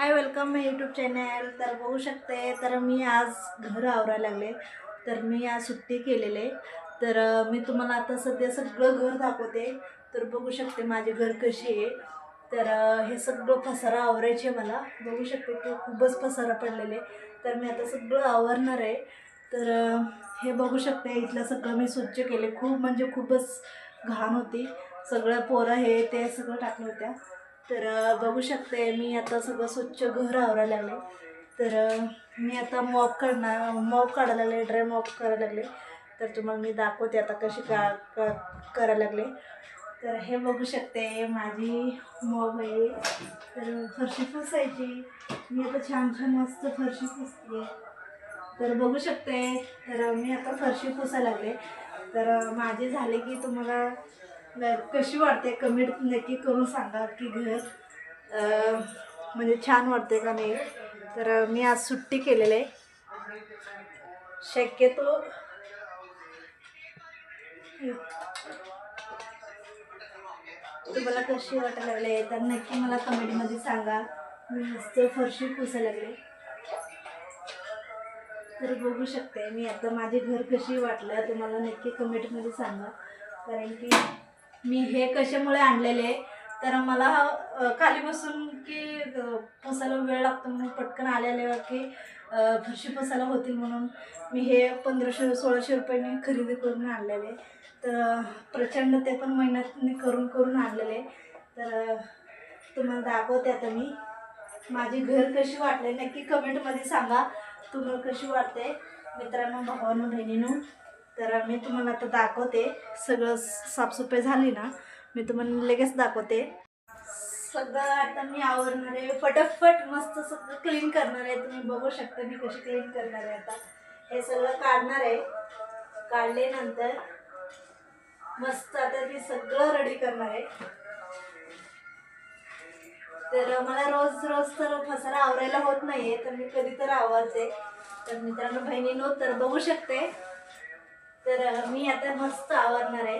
हाय, welcome माय YouTube channel. तर बघू शकते, तर मी आज घर आवरायला लागले. तर मी आज सुट्टी केलेले. तर मी तुम्हाला आता सध्या सगळं घर दाखवते. तर बघू शकते माझे घर कशी आहे. तर हे सगळं पसारा आवरायचे मला. बघू शकते की खूपच पसारा पडलेले. तर मी आता सगळं आवरणार आहे. तर हे बघू शकते, इथलं सगळं मी स्वच्छ केले. खूप म्हणजे खूपच घाण होती. सगळं पोरं हे ते सगळं टाकलं होत्या. तर बघू शकते मी आता सगळं स्वच्छ घर आवरायला लागले. तर मी आता मॉप काढायला लागले, ड्राय मॉप करायला लागले. तर तुम्हाला मी दाखवते आता कशी करायला लागले. तर हे बघू शकते माझी मॉप आहे. तर फरशी पुसायची. मी आता छान छान मस्त फरशी पुसते. तर बघू शकते, तर मी आता फरशी पुसायला लागले. तर माझे झाले की तुम्हाला कशी वाटते कमेंट नक्की करून सांगा की घर म्हणजे छान वाटते का नाही. तर मी आज सुट्टी केलेली आहे. शक्यतो तुम्हाला कशी वाटायला लागले तर नक्की मला कमेंटमध्ये सांगा. मी मस्त फरशी पुसायला लागले. तर बघू शकते मी आता माझे घर कशी वाटलं तुम्हाला नक्की कमेंटमध्ये सांगा. कारण की मी हे कशामुळे आणलेले, तर मला खाली बसून की पुसायला वेळ लागतो म्हणून पटकन आलेले की फरशी पुसायला होतील म्हणून मी हे 1500-1600 रुपयांनी खरेदी करून आणलेले. तर प्रचंड ते पण मेहनतीने करून करून आणलेले. तर तुम्हाला दाखवते आता मी माझी घर कशी वाटले नक्की कमेंटमध्ये सांगा. तुम्हाला कशी वाटते मित्रांनो, भावांनो, बहिणींनो. तर मी तुम्हाला आता दाखवते. सगळं साफसफाई झाली ना, मी तुम्हाला लगेच दाखवते. सगळं आता मी आवरणार आहे, फटाफट मस्त सगळं क्लीन करणार आहे. तुम्ही बघू शकता मी कशी क्लीन करणार आहे. आता हे सगळं काढणार आहे. काढल्यानंतर मस्त आता मी सगळं रेडी करणार आहे. तर मला रोज रोज तर पसारा आवरायला होत नाहीये, तर मी कधी तर आवरते. तर मित्रांनो, बहिणींनो, तर बघू शकते. तर मी आता मस्त आवरणार आहे.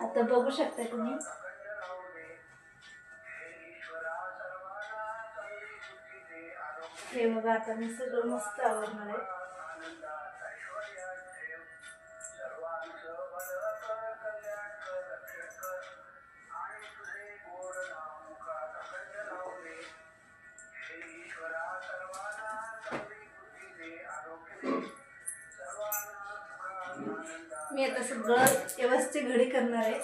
आता बघू शकता तुम्ही. हे बघा, आता मी सगळं मस्त आवरणार आहे. मी आता सगळं व्यवस्थित घडी करणार आहे.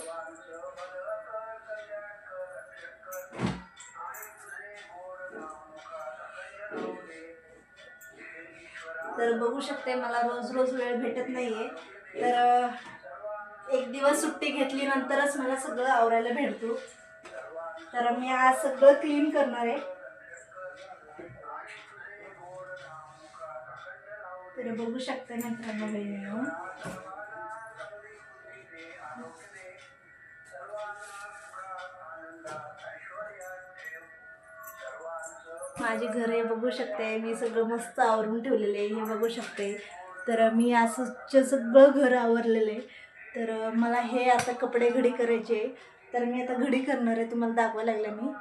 तर बघू शकते मला रोज रोज वेळ भेटत नाहीये. तर एक दिवस सुट्टी घेतली नंतरच मला सगळं आवरायला भेटतो. तर मी आज सगळं क्लीन करणार आहे. तर बघू शकते मित्रांनो, बहिणींनो, माझे घर हे बघू शकते. मी सगळं मस्त आवरून ठेवलेले हे बघू शकते. तर मी असं सगळं घर आवरलेले. तर मला हे आता कपडे घडी करायचे. तर मी आता घडी करणार आहे, तुम्हाला दाखवायला लागले मी.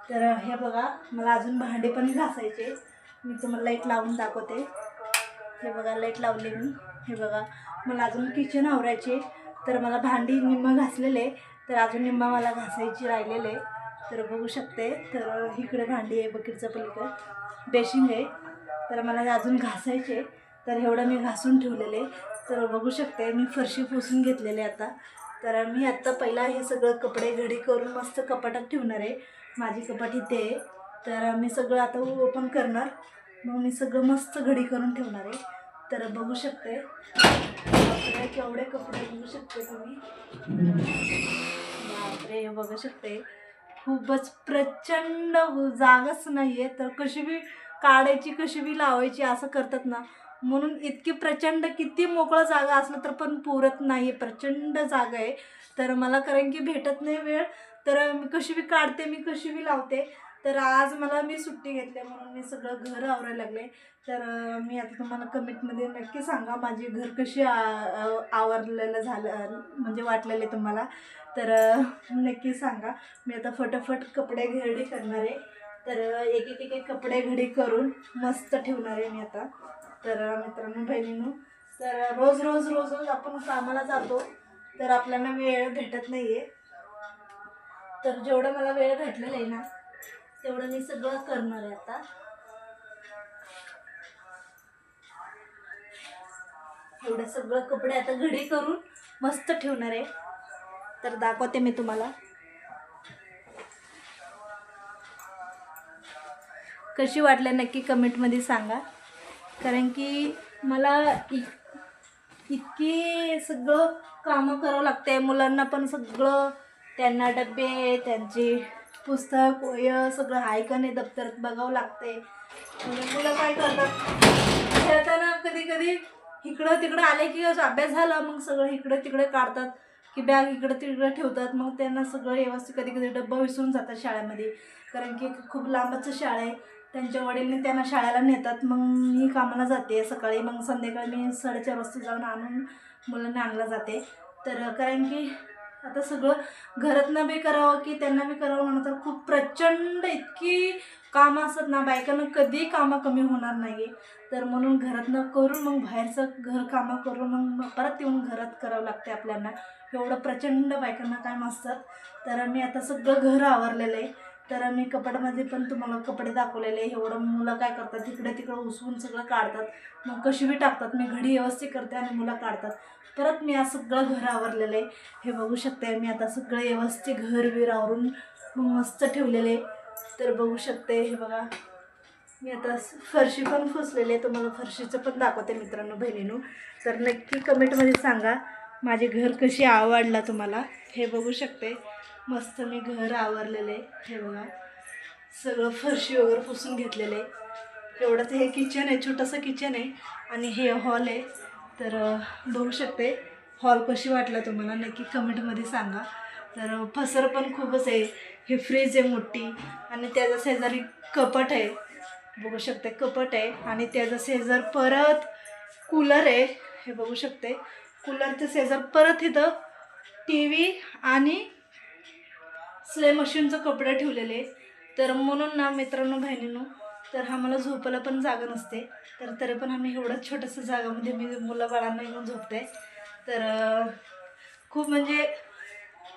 तर हे बघा, मला अजून भांडे पण घासायचे. मी तुम्हाला लाईट लावून दाखवते. हे बघा, लाईट लावले मी. हे बघा, मला अजून किचन आवरायचे. तर मला भांडी निम्म घासलेले, तर अजून निम्मा मला घासायची राहिलेले. तर बघू शकते. तर इकडे भांडी आहे, बकेटचं पलीकडे बेसिंग आहे. तर मला अजून घासायचे. तर एवढं मी घासून ठेवलेले. तर बघू शकते मी फरशी पुसून घेतलेले आता. तर मी आत्ता पहिला हे सगळं कपडे घडी करून मस्त कपाटात ठेवणार आहे. माझी कपाट इथे आहे. तर मी सगळं आता ओपन करणार. मग मी सगळं मस्त घडी करून ठेवणार आहे. तर बघू शकते केवढे कपडे बघू शकते तुम्ही. बापरे, हे बघू शकते खूपच प्रचंड जागाच नाही आहे. तर कशी बी काढायची, कशी बी लावायची असं करतात ना, म्हणून इतकी प्रचंड किती मोकळं जागा असलं तर पण पुरत नाही. प्रचंड जागा आहे. तर मला कारण की भेटत नाही वेळ. तर मी कशी बी काढते, मी कशी बी लावते. तर आज मी सुट्टी घेतली म्हणून मी सगळं घर आवरायला लागले. तर मी आता तुम्हाला कमेंटमध्ये नक्की सांगा माझी घर कशी आवरलेलं झालं म्हणजे वाटलेले तुम्हाला. तर नक्की सांगा. मी आता फटाफट कपडे घडी करणार आहे. तर एक कपडे घडी करून मस्त ठेवणार आहे मी आता. तर मित्रांनो बहिणींनो, तर रोज आपण कामाला जातो तर आपल्याला वेळ भेटत नाही आहे. तर जेवढं मला वेळ भेटलेलं आहे ना तेवढं मी सगळं करणार आहे आता. एवढं सगळं कपडे आता घडी करून मस्त ठेवणार आहे. तर दाखवते मी तुम्हाला कशी वाटले नक्की कमेंटमध्ये सांगा. कारण की मला इतकी सगळं कामं करावं लागते. मुलांना पण सगळं त्यांना डबे त्यांची पुस्तक वह्या सगळं आहे का नाही दप्तरात बघावं लागते. म्हणजे मुलं काय करतात खेळताना कधी कधी इकडं तिकडं आले की अभ्यास झाला मग सगळं इकडं तिकडे काढतात की बॅग इकडं तिकडं ठेवतात. मग त्यांना सगळं व्यवस्थित कधी कधी डब्बा विसरून जातात शाळेमध्ये. कारण की खूप लांबचं शाळा आहे. त्यांच्या वडीलने त्यांना शाळेला नेतात. मग मी कामाला जाते सकाळी. मग संध्याकाळी मी 4:30 वाजता जाऊन आणून मुलांना आणला जाते. तर कारण की आता सगळं घरातनं बी करावं की त्यांना बी करावं म्हणून तर खूप प्रचंड इतकी कामं असतात ना बायकांना कधी कामं कमी होणार नाही. तर म्हणून घरातनं करून मग बाहेरचं घर कामं करून मग परत येऊन घरात करावं लागते आपल्याला. एवढं प्रचंड बायकांना काम असतात. तर मी आता सगळं घर आवरलेलं आहे. तर मी कपड्यामध्ये पण तुम्हाला कपडे दाखवलेले. एवढं मुलं काय करतात तिकडे तिकडं उसवून सगळं काढतात. मग कशी बी टाकतात. मी घडी व्यवस्थित करते आणि मुलं काढतात. परत मी आज सगळं घर आवरलेलं आहे. हे बघू शकते मी आता सगळं व्यवस्थित घर बीर आवरून मग मस्त ठेवलेले. तर बघू शकते हे बघा मी आता फरशी पण पुसलेली आहे. तुम्हाला फरशीचं पण दाखवते मित्रांनो बहिणींनो. तर नक्की कमेंटमध्ये सांगा माझे घर कशी आवडला तुम्हाला. हे बघू शकते मस्त मी घर आवरलेलं आहे. हे बघा सगळं फरशी वगैरे पुसून घेतलेलं आहे. एवढंच हे किचन आहे छोटंसं किचन आहे आणि हे हॉल आहे. तर बघू शकते हॉल कशी वाटला तुम्हाला नक्की कमेंटमध्ये सांगा. तर पसर पण खूपच आहे. हे फ्रीज आहे मोठी आणि त्याच्या शेजारी कपाट आहे. बघू शकते कपाट आहे आणि त्याचा शेजार परत कूलर आहे. हे बघू शकते कूलरच्या शेजार परत इथं टी व्ही आणि सिलाई मशीनचं कपडे ठेवलेले. तर म्हणून ना मित्रांनो बहिणींनो तर आम्हाला झोपायला पण जागा नसते. तर तरी पण आम्ही एवढं छोटंसं जागामध्ये मी मुलं बाळांना घेऊन झोपते. तर खूप म्हणजे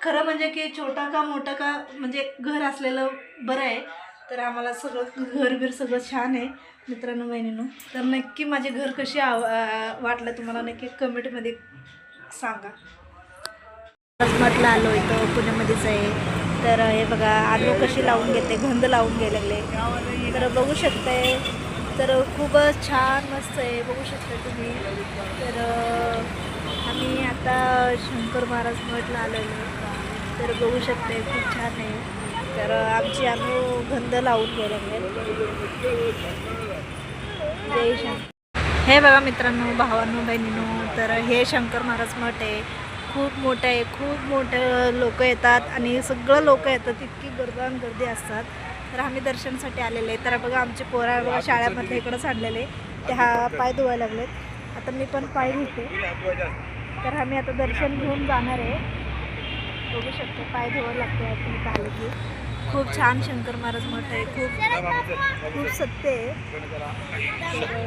खरं म्हणजे की छोटा का मोठा का म्हणजे घर असलेलं बरं आहे. तर आम्हाला सगळं घरबीर सगळं छान आहे मित्रांनो बहिणींनो. तर नक्की माझे घर कशी वाटलं तुम्हाला नक्की कमेंटमध्ये सांगा. म्हटलं आलो इथं पुण्यामध्येच आहे. तर हे बघा आलू कशी लावून घेते गंध लावून घ्यायला लागले. तर बघू शकते तर खूपच छान मस्त आहे बघू शकता तुम्ही. तर आम्ही आता शंकर महाराज मठला आलेलो. तर बघू शकते खूप छान आहे. तर आमची आम्ही गंध लावून घ्यायला लागले. जय शंकर. हे बघा मित्रांनो भावांनो बहिणींनो तर हे शंकर महाराज मठ आहे. खूप मोठं आहे. खूप मोठं लोक येतात आणि सगळं लोक येतात. इतकी गर्दी असतात. तर आम्ही दर्शनासाठी आलेले आहे. तर बघा आमचे पोरा बघा शाळेमध्ये इकडंच आणलेले ते हा पाय धुवायला लागलेत. आता मी पण पाय धुते. तर आम्ही आता दर्शन घेऊन जाणार आहे. बघू शकतो पाय धुवायला लागते आपण इथं आले की. खूप छान शंकर महाराज मठ आहे. खूप सत्य आहे.